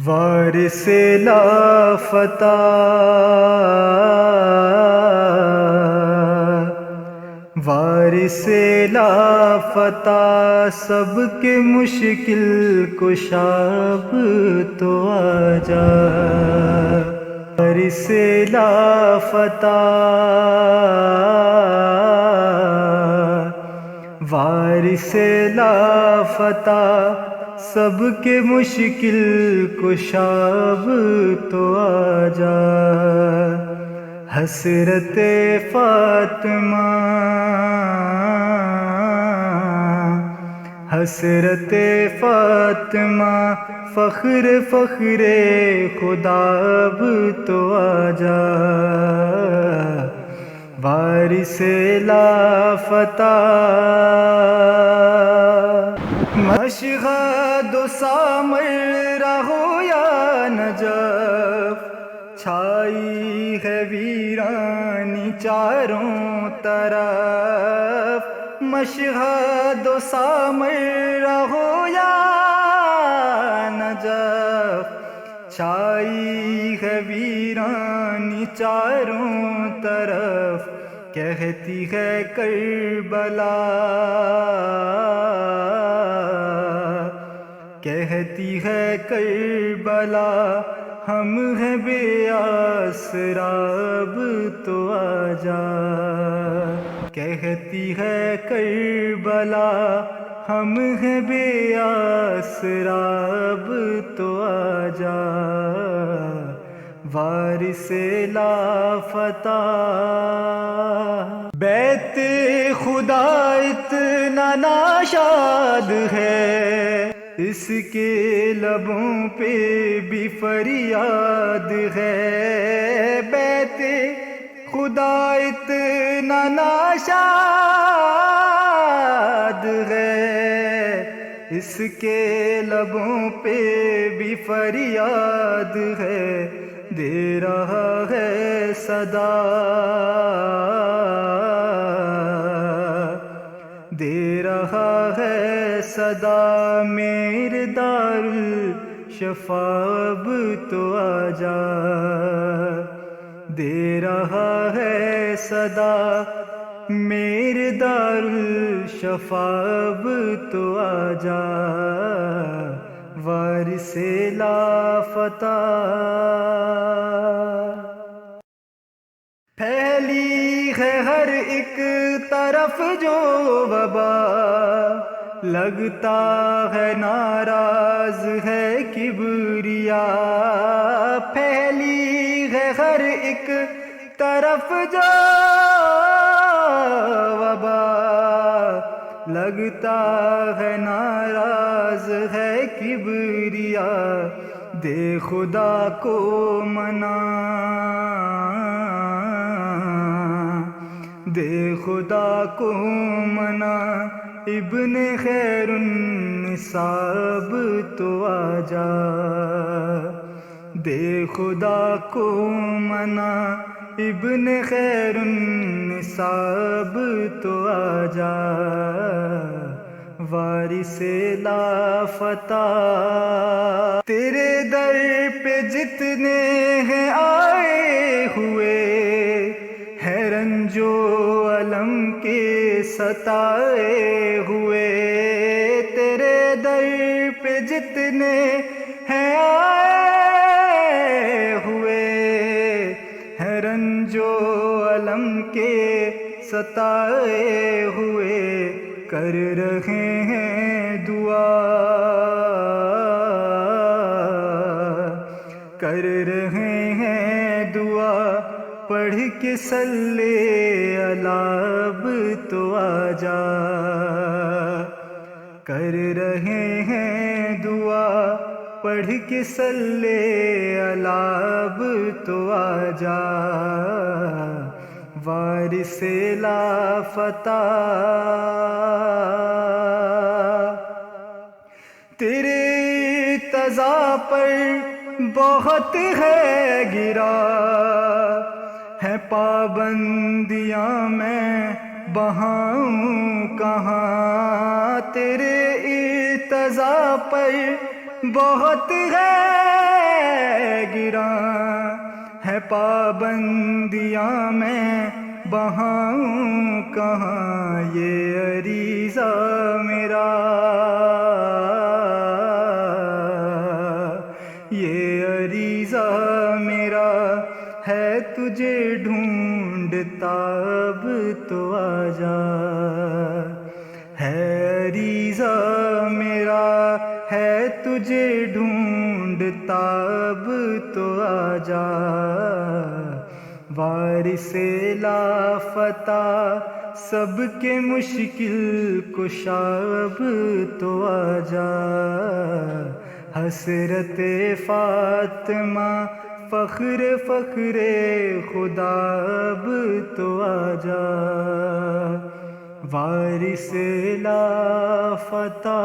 وارث لافتہ وارث لافتہ سب کے مشکل کشا اب تو آ جا وارث لافتہ وارث لافتہ سب کے مشکل کشا اب تو آ جا حسرت فاطمہ حسرت فاطمہ فخر فخر خدا اب تو آ جا وارث لافتہ مشہد و سامرا ہو یا نجف چھائی ہے ویرانی چاروں طرف مشہد و سامرا ہو یا نجف چھائی ہے ویرانی چاروں طرف کہتی ہے کربلا کہتی ہے کربلا ہم ہیں بے آسرا اب تو آ جا کہتی ہے کربلا ہم ہیں بے آسرا اب تو آ جا وارث لافتہ بیت خدا اتنا ناشاد ہے اس کے لبوں پہ بھی فریاد ہے بیت خدا اتنا ناشاد ہے اس کے لبوں پہ بھی فریاد ہے دے رہا ہے صدا دے رہا ہے صدا میرے دار الشفا اب تو آ جا دے رہا ہے صدا میرے دار الشفا اب تو آ جا وارث لافتہ پھیلی ہے ہر ایک طرف جو وبا لگتا ہے ناراض ہے کبریا پھیلی ہے ہر ایک طرف جو وبا لگتا ہے ناراض ہے کبریا دے خدا کو منا دے خدا کو منا ابن خیر النساب تو آ جا دے خدا کو منا ابن خیر النساب تو آ جا وارث لافتہ تیرے در پہ جتنے ہیں آئے ہوئے ہے رنج و الم کے ستائے ہوئے تیرے در پہ جتنے ہیں آئے ہوئے ہے رنج و الم کے ستائے ہوئے کر رہے ہیں دعا کر رہے ہیں دعا پڑھ کے صلی اب تو آ جا کر رہے ہیں دعا پڑھ کے صلی اب تو آ جا وارث لافتہ تیرے ارتضا پر بہت ہے گرا، ہے پابندیاں میں بہاؤں کہاں، تیرے ارتضا پر بہت ہے گرا، ہے پابندیاں میں بہاؤں کہاں، یہ عریضہ میرا، یہ عریضہ میرا ہے تجھے ڈھونڈتا اب تو آجا، ہے عریضہ میرا ہے تجھے ڈھونڈتا اب تو آجا، وارث لافتہ سب کے مشکل کشا اب تو آجا، حسرت فاطمہ فخر فخر خدا اب تو آجا، وارث لافتہ